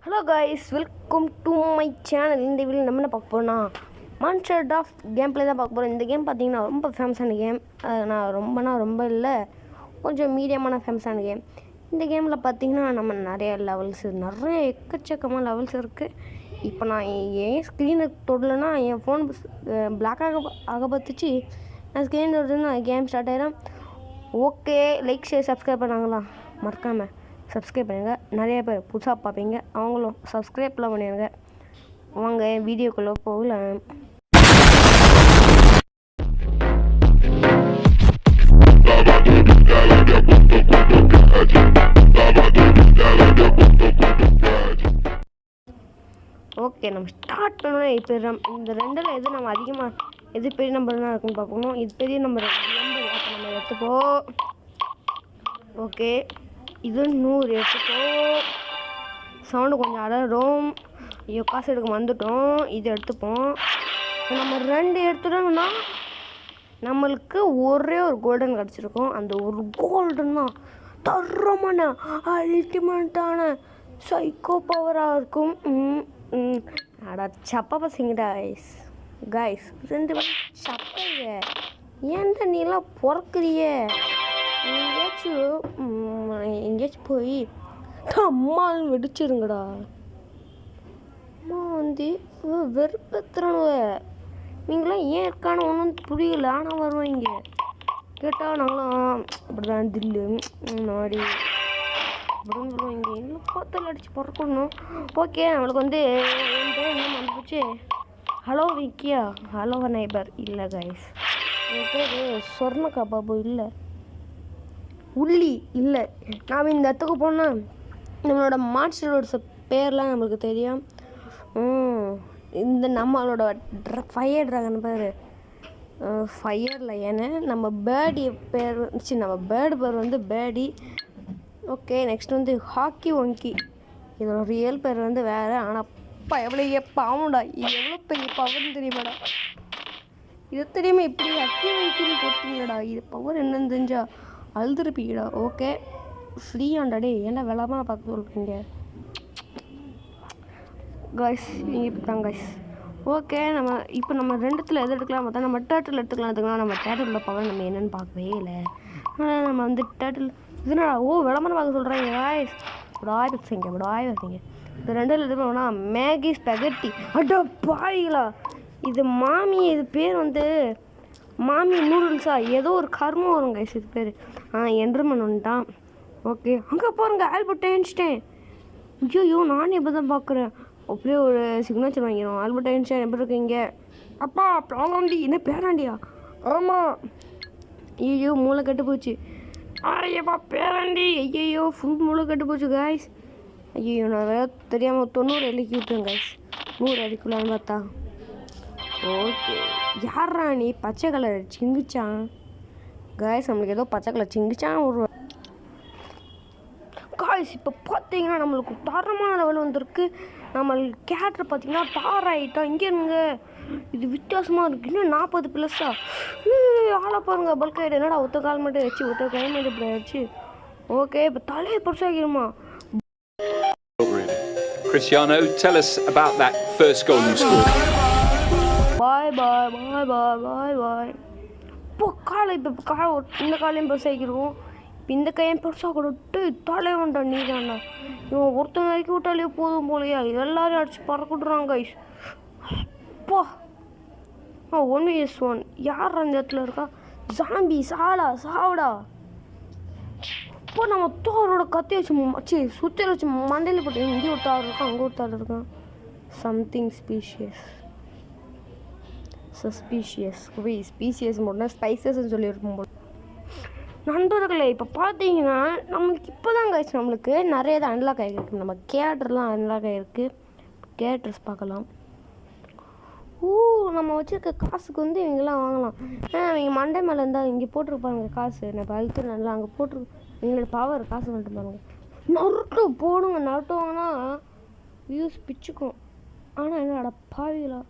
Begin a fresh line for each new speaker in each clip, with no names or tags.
Hello guys, welcome to my channel. இந்த video நம்ம என்ன பார்க்க போகிறோம்னா மான்ஸ்டர் டாஃப் கேம் பிளே தான் பார்க்க போகிறோம். இந்த கேம் பார்த்தீங்கன்னா ரொம்ப ஃபேமஸான கேம். ரொம்ப இல்லை, கொஞ்சம் மீடியமான ஃபேமஸான கேம். இந்த கேமில் பார்த்தீங்கன்னா நம்ம நிறைய எக்கச்சக்கமான லெவல்ஸ் இருக்குது. இப்போ நான் ஏன் ஸ்க்ரீனை தொடலைன்னா என் ஃபோன் பிளாக் ஆக பார்த்துச்சு. நான் ஸ்க்ரீன் தொடர்ந்து கேம் ஸ்டார்ட் ஆகிடும். ஓகே, லைக் ஷேர் சப்ஸ்கிரைப் பண்ணாங்களா? மறக்காமல் சப்ஸ்கிரைப் பண்ணுங்கள். நிறைய பேர் புதுசாக பார்ப்பீங்க, அவங்களும் சப்ஸ்கிரைப்லாம் பண்ணிடுங்க. வாங்க வீடியோக்குள்ளே போகலாம். ஓகே, நம்ம ஸ்டார்ட் பண்ணோம். இப்போ இந்த ரெண்டில் எது நம்ம அதிகமாக எது பெரிய நம்பர் தான் இருக்குன்னு பார்க்கணும். இது பெரிய நம்பர் நம்ம எடுத்துப்போம். ஓகே, இது 100 எடுத்துக்கோ. சவுண்டு கொஞ்சம் அடரும். ஐயோ, காசு எடுக்க வந்துட்டோம். இது எடுத்துப்போம். நம்ம 2 எடுத்துட்டோம்னா நம்மளுக்கு ஒரே ஒரு கோல்டன் கிடச்சிருக்கும். அந்த ஒரு கோல்டன் தான் தரமான அல்டிமேட்டான சைக்கோ பவராக இருக்கும். அடா சப்பா பசங்கடா கைஸ் 2 சப்பைங்க. ஏன் நீலாம் பிறக்குறிய? எங்கேயாச்சும் போய் அம்மாவும் வெடிச்சிருங்கடா. அம்மா வந்து வெறுப்பத்துறானுவ. நீங்களாம் ஏன் இருக்கானு ஒன்றும் புரியல. ஆனால் வருவாங்க கேட்டால் நாங்களாம் அப்படிதான் தில்லு நாடி அப்படின்னு சொல்லுவாங்க. இன்னும் பார்த்தாலும் அடித்து பிறக்கணும். ஓகே, நம்மளுக்கு வந்து என்ன வந்துச்சு. ஹலோ விக்கியா, ஹலோ நைபர் இல்லை கைஸ். என் பேர் சொர்ணக்கா பாபு இல்லை, உள்ளி இல்லை. நாம் இந்த இடத்துக்கு போனால் நம்மளோட மான்ஸ்டரோட பேர்லாம் நம்மளுக்கு தெரியும். இந்த நம்மளோட ஃபயர் ட்ராகன் பேர் ஃபயர் லயனு. நம்ம பேர்டி பேர் நம்ம பேர்டு பேர் வந்து பேர்டி. ஓகே, நெக்ஸ்ட் வந்து ஹாக்கி ஒங்கி. இதோட ரியல் பேர் வந்து வேறு. ஆனால் எவ்வளோ பாவம்டா, இது எவ்வளோ பெரிய பவர்னு தெரியுமாடா? இது தெரியுமா? இப்படி ஹாக்கி ஒங்கின்னு போட்டீங்கடா. இது பவர் என்னன்னு தெரிஞ்சா அழுதுருப்பீங்கடா. ஓகே, ஃப்ரீ ஆண்டாடே, ஏன்னா வெள்ளாமல் பார்க்க சொல்கிறீங்க கைஸ். நீங்கள் இப்போ தான் கைஸ். ஓகே, இப்போ நம்ம 2த்துல எது எடுக்கலாம் பார்த்தா நம்ம டேட்டில் எடுத்துக்கலாம். நம்ம டேட்டிலோட பவர் நம்ம என்னென்னு பார்க்கவே இல்லை. ஆனால் நம்ம வந்து டேட்டில் இதுனா வெள்ளாமல் பார்க்க சொல்கிறாங்க கைஸ். இப்படி வச்சிங்க. இது 2ல் எது பண்ணோம்னா மேகி ஸ்பெகட்டி. அடா பாய்களா, இது மாமி. இது பேர் வந்து மாமி நூடுல்ஸா ஏதோ ஒரு கர்மம் வரும் கைஸ். இது பேர் என்ட்ருமன் வந்துட்டான். ஓகே, அங்கே பாருங்க ஆல்பர்ட் ஐன்ஸ்டைன். ஐயோ, நானே இப்போ தான் பார்க்குறேன். அப்படியே ஒரு சிக்னேச்சர் வாங்கிடும். ஆல்பர்ட் ஐன்ஸ்டைன் எப்படி இருக்கீங்க? அப்பா ப்ராப்ளம்டி. என்ன பேராண்டியா? ஆமாம். ஐயோ, மூளை கெட்டு போச்சு. ஐயப்பா பேராண்டி. ஐயோ, ஃபுல் மூளை கெட்டு போச்சு கைஸ். ஐயோ, நான் வேறு தெரியாமல் 90 இலக்கி விட்டேன் கைஸ். 100 அடிக்கலான்னு பார்த்தா. ஓகே, யாரா நீ? பச்சை கலர் சிங்கிச்சான் காய்ஸ். நம்மளுக்கு ஏதோ பச்சை கலர் சிங்கிச்சான் ஒரு காய்ஸ். இப்போ பார்த்தீங்கன்னா நம்மளுக்கு தரமான லெவல் வந்திருக்கு. நம்மளுக்கு கேரக்டர் பார்த்தீங்கன்னா டார் ஆகிட்டோம். இங்கே இருங்க, இது வித்தியாசமாக இருக்குது. இன்னும் 40 ப்ளஸ்ஸா ஆளை பாருங்க. பல்க் ஆகிடு. என்னடா ஒத்த கால் மட்டும் வச்சு ஒத்த கை மட்டும் இப்படி ஆயிடுச்சு. ஓகே, இப்போ தலையை பெருசாகிடுமா?
Cristiano, tell us about that first goal you scored.
பாய். இப்போ காலை இந்த காலையும் பெருசாகிடுவோம். இப்போ இந்த கையும் பெருசாக கொடுத்து தலை வேண்டா. நீ தாண்டா இவன் ஒருத்தன் இறக்கி விட்டாலே போதும் போலையா? எல்லாரையும் அடிச்சு பறக்கிட்டுறாங்க கைஸ். இப்போ 1vs1 யார் அந்த இடத்துல இருக்கா? ஜாம்பி சாவடா. இப்போ நம்ம தோரோட கத்தி வச்சு சுற்றி வச்சு மண்டையில் போட்டு இங்கே ஒரு தார் இருக்கான், அங்கே ஒரு தார் இருக்கான். சம்திங் ஸ்பீஷியஸ் மட்டும் ஸ்பைசஸ்ன்னு சொல்லியிருப்போம் போது. நண்பர்களே, இப்போ பார்த்தீங்கன்னா நம்மளுக்கு இப்போ தான் கைஸ் நம்மளுக்கு நிறைய தான் அன்லாக் ஆகிருக்கு. நம்ம கேரக்டர்லாம் அன்லாக் ஆகிருக்கு. கேரக்டர்ஸ் பார்க்கலாம். நம்ம வச்சுருக்க காசுக்கு வந்து இவங்கெல்லாம் வாங்கலாம். இவங்க மண்டை மேலே இருந்தால் இங்கே போட்டிருப்பாங்க காசு. நம்ம அழுத்து நல்லா அங்கே போட்டிருக்கு. எங்களோட பவர் காசு வந்துட்டு பாருங்க. நருட்டு போடுங்க. நருட்டு வாங்கினா வியூஸ் பிச்சுக்கும். ஆனால் என்னடா பாவிகளா,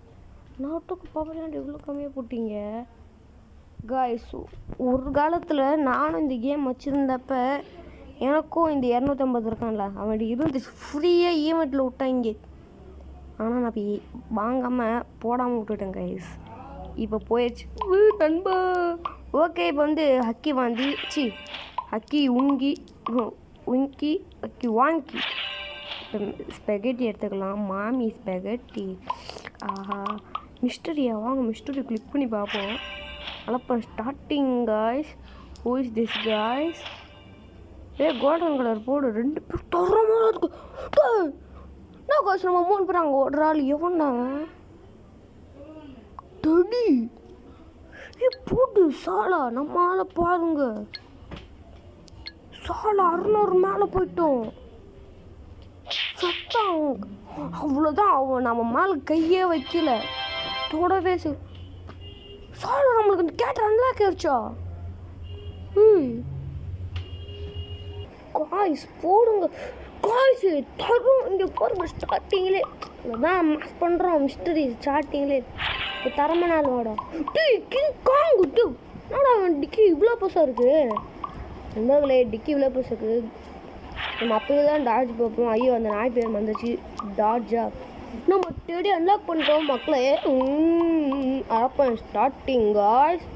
நாட்டுக்கு பவர் ஏன்ட்டு இவ்வளோ கம்மியாக போட்டிங்க கைஸ்? ஒரு காலத்தில் நானும் இந்த கேம் வச்சுருந்தப்ப எனக்கும் இந்த 250 இருக்கான்ல அவன் இருந்துச்சு ஃப்ரீயாக ஈவெண்ட்டில் விட்டாங்க. ஆனால் நான் போய் வாங்காமல் போடாமல் விட்டுட்டேன் கைஸ். இப்போ போயிடுச்சு நண்பா. ஓகே இப்போ வந்து ஹக்கி வாங்கி ஹக்கி உங்கி ஹக்கி வாங்கி இப்போ ஸ்பெகட்டி எடுத்துக்கலாம். மாமி ஸ்பெகட்டி. ஆஹா மிஸ்டரியா, வாங்க மிஸ்டரி கிளிக் பண்ணி பார்ப்போம். அப்போ starting guys. Who is this guys? Golden colour போடு 2 பேர் தரமாக இருக்கு. என்ன காய்ஸ் நம்ம 3 பேர் அங்கே ஓடுற ஆள் எவன்டாங்க டடி போட்டு சாலா நம்ம ஆளை பாருங்க. சாலா 600 மேலே போயிட்டோம். சத்தம் அவ்வளோதான். அவன் நம்ம மேலே கையே வைக்கல, தொடவே சாலா நம்மளுக்கு இந்த கேட் அன்லாக் ஆயிடுச்சா? காய்ஸ் போடுங்க காய்ஸ் தரும். இங்கே பாருங்க ஸ்டார்டிங்லே அதான் மாஸ் பண்ணுறோம் மிஸ்டரி ஸ்டார்டிங்லே. இப்போ தரமான நாள் வாடா டீ கிங் காங்கு டூ. என்னடா அவன் டிக்கி இவ்வளோ பெருசாக இருக்குது நண்பர்களே. டிக்கி இவ்வளோ பெருசாக இருக்குது. நம்ம அப்போயே தான் டாட்ஜ் பார்ப்போம். ஐயோ அந்த நாய் பேர் வந்துச்சு டாட்ஜா. நம்ம தேடி அன்லாக் பண்ணிட்டோம் மக்களே. அப்போ ஸ்டார்டிங் காய்ஸ்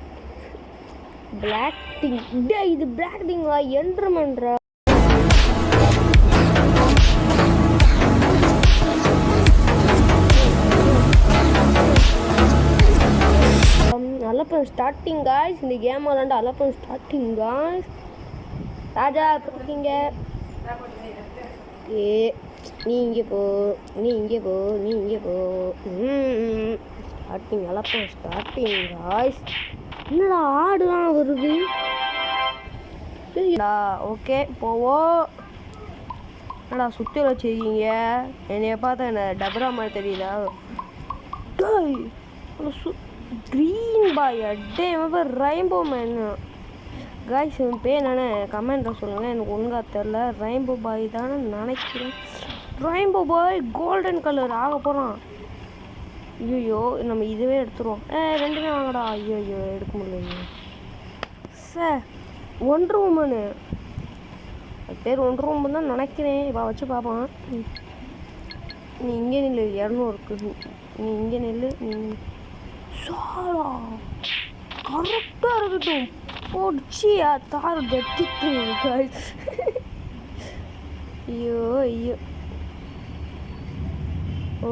பிளாக் திங். இது பிளாக் திங்கா என்ட்ருமெண்ட்ரா. அலப்பன் ஸ்டார்டிங் காய்ஸ். இந்த கேம் விளாண்டு அலப்பன் ஸ்டார்டிங் காய்ஸ். ராஜா இப்போ இருக்கீங்க. நீ இங்கே போ, நீ இங்கே போ, நீ இங்கே போ. ஸ்டார்டிங் அலப்பன் ஸ்டார்டிங் காய்ஸ். என்னடா ஆடுலாம் வருது? ஓகே போவோம். என்னடா சுற்றி வச்சுருக்கீங்க? என்னைய பார்த்தா என்ன டபரா மாதிரி தெரியுதா? க்ரீன் பாய் அட்டே பேர் ரெயின்போ மேன் காய்ஸ். என் பேர் என்னென்ன கமெண்ட்டில் சொல்லுங்கள், எனக்கு ஒழுங்காக தெரில. ரெயின்போ பாய் தானே நினைக்கிறேன். ரெயின்போ பாய் கோல்டன் கலர் ஆக போகிறான். ஐயோ நம்ம இதுவே எடுத்துருவோம். ரெண்டுமே வாங்கடா. ஐயோ எடுக்க முடியல சார். ஒன்றரை உமனு அது பேர் ஒன்றரை உமன் தான் நினைக்கிறேன். இப்போ வச்சு பார்ப்பான். நீ இங்கே நில்லு 200 நீ இங்கே நில்லு. நீ சாலா கரெக்டாக இருக்கட்டும் போடுச்சியா தாரு டெட்டிக்கு காய்ஸ். ஐயோ ஓ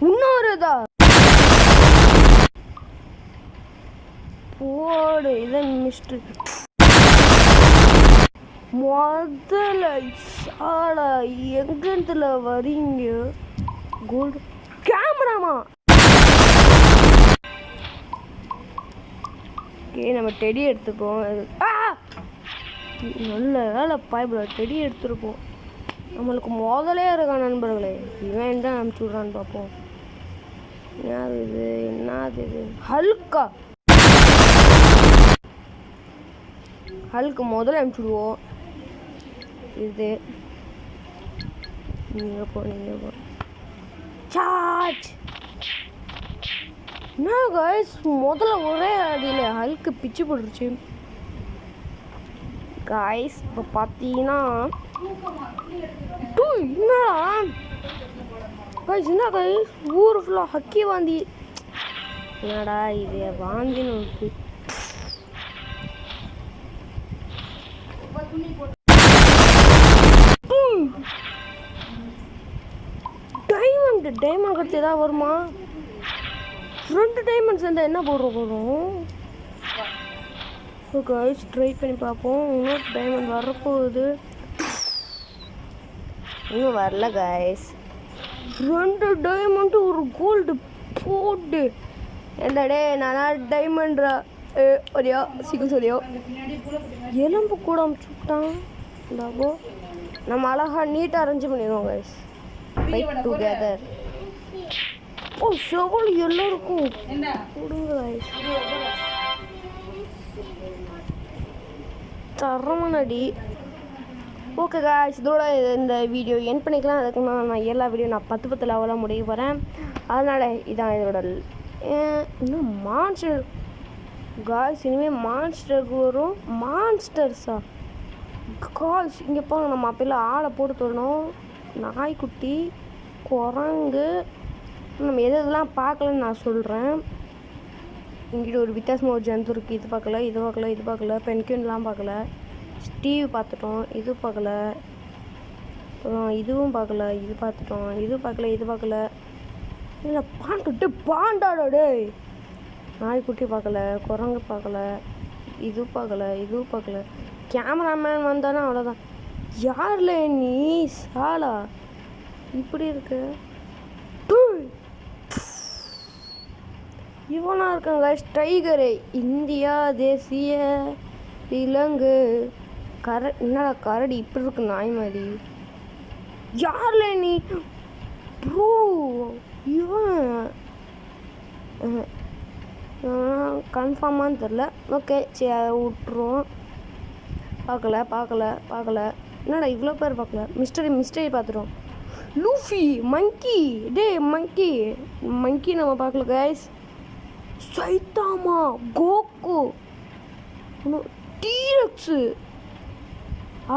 இன்னொருதா போடு. இதான் மிஸ்டர் முதல்ல சாலா எங்கத்துல வரீங்க? கோல்டு கேமராமா. ஓகே நம்ம டெடி எடுத்துப்போம். நல்ல வேலை பாய்புல டெடி எடுத்துருப்போம். நம்மளுக்கு முதலே இருக்கான் நண்பர்களே. இவன் தான் அனுப்பிச்சி விட்றான்னு பார்ப்போம். என்னது இது ஹல்கா. ஹல்க்கு முதல்ல அனுப்பிச்சுடுவோம். இது நீங்கள் போ சார்ஜ். என்ன காய்ஸ் முதல்ல ஒரே அடியில் ஹல்க்கு பிச்சு போட்டுருச்சு காய்ஸ். இப்போ பார்த்தீங்கன்னா என்னடா காய்ஸ், என்ன காய்ஸ் ஊர் ஃபுல்லாக ஹக்கி வாந்தி. என்னடா இது வாந்தின்னு இருக்கு. டைமண்ட் கட்டு ஏதாவது வருமா? 2 டைமண்ட்ஸ் இருந்தால் என்ன போடுறோம்? காய்ஸ் ட்ரை பண்ணி பார்ப்போம். இன்னும் டைமண்ட் வரப்போகுது. இன்னும் வரல காய்ஸ். 2 டைமண்ட்டு ஒரு கோல்டு போட்டு என்னடே நானா டைமண்ட்ரா ஒரையோ சீக்கிரம் சொல்லியோ. எலும்பு கூட அமுச்சுட்டான். இந்தாப்போ நம்ம அழகாக நீட்டாக அரேஞ்ச் பண்ணிடுவோம் காய்ஸ். Fight together. ஓ ஷவல் எல்லாருக்கும் கொடுங்க காய்ஸ். தரமானடி. ஓகே காய்ஸ் இதோட இந்த வீடியோ என் பண்ணிக்கலாம். அதுக்கு நான் எல்லா வீடியோ நான் 10 லெவலாக முடிய போகிறேன். அதனால் இதான் இதோட இன்னும் மான்ஸ்டர் காய்ஸ் இனிமேல் மான்ஸ்டருக்கு வரும். மான்ஸ்டர்ஸா காய்ஸ் இங்கே போங்க. நம்ம அப்பெல்லாம் ஆளை போட்டு தரணும். நாய்க்குட்டி, குரங்கு, நம்ம எதெல்லாம் பார்க்கலன்னு நான் சொல்கிறேன். இங்கிட்ட ஒரு வித்தியாசமாக ஒரு ஜந்து இருக்குது. இது பார்க்கல, இது பார்க்கல, இது பார்க்கல. பென்குயின்லாம் பார்க்கல. டிவி பார்த்துட்டோம், இது பார்க்கல. அப்புறம் இதுவும் பார்க்கல, இது பார்த்துட்டோம், இது பார்க்கல, இது பார்க்கல. இல்லை பாண்டுட்டு பாண்டாடே. நாய்க்குட்டி பார்க்கல, குரங்கு பார்க்கல, இது பார்க்கல, இதுவும் பார்க்கல. கேமராமேன் வந்தானே அவ்வளோதான். யாரில் நீ சாலா இப்படி இருக்கு? இவனா இருக்காங்க டைகரு. இந்தியா தேசிய விலங்கு. என்னடா கரடி இப்படி இருக்கு நாய் மாதிரி? யார்ல நீ ப்ரோ? இவன் கன்ஃபார்மான்னு தெரில. ஓகே சரி அதை விட்டுருவோம். பார்க்கல. என்னடா இவ்வளோ பேர் பார்க்கல. மிஸ்டரி பார்த்துட்டோம். லூஃபி, மங்கி, மங்கி நம்ம பார்க்கல கைஸ். சைத்தாமா, கோகு, டீரெக்ஸு,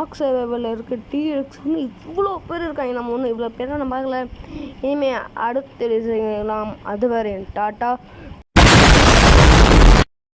ஆக்ஸைவேபிள் இருக்குது. டீரெக்ஸ்னு இவ்வளோ பேர் இருக்காங்க. நம்ம ஒன்றும் இவ்வளோ பேரை நம்ம பார்க்கல. இனிமேல் அடுத்த செய்யலாம். அது வரை டாட்டா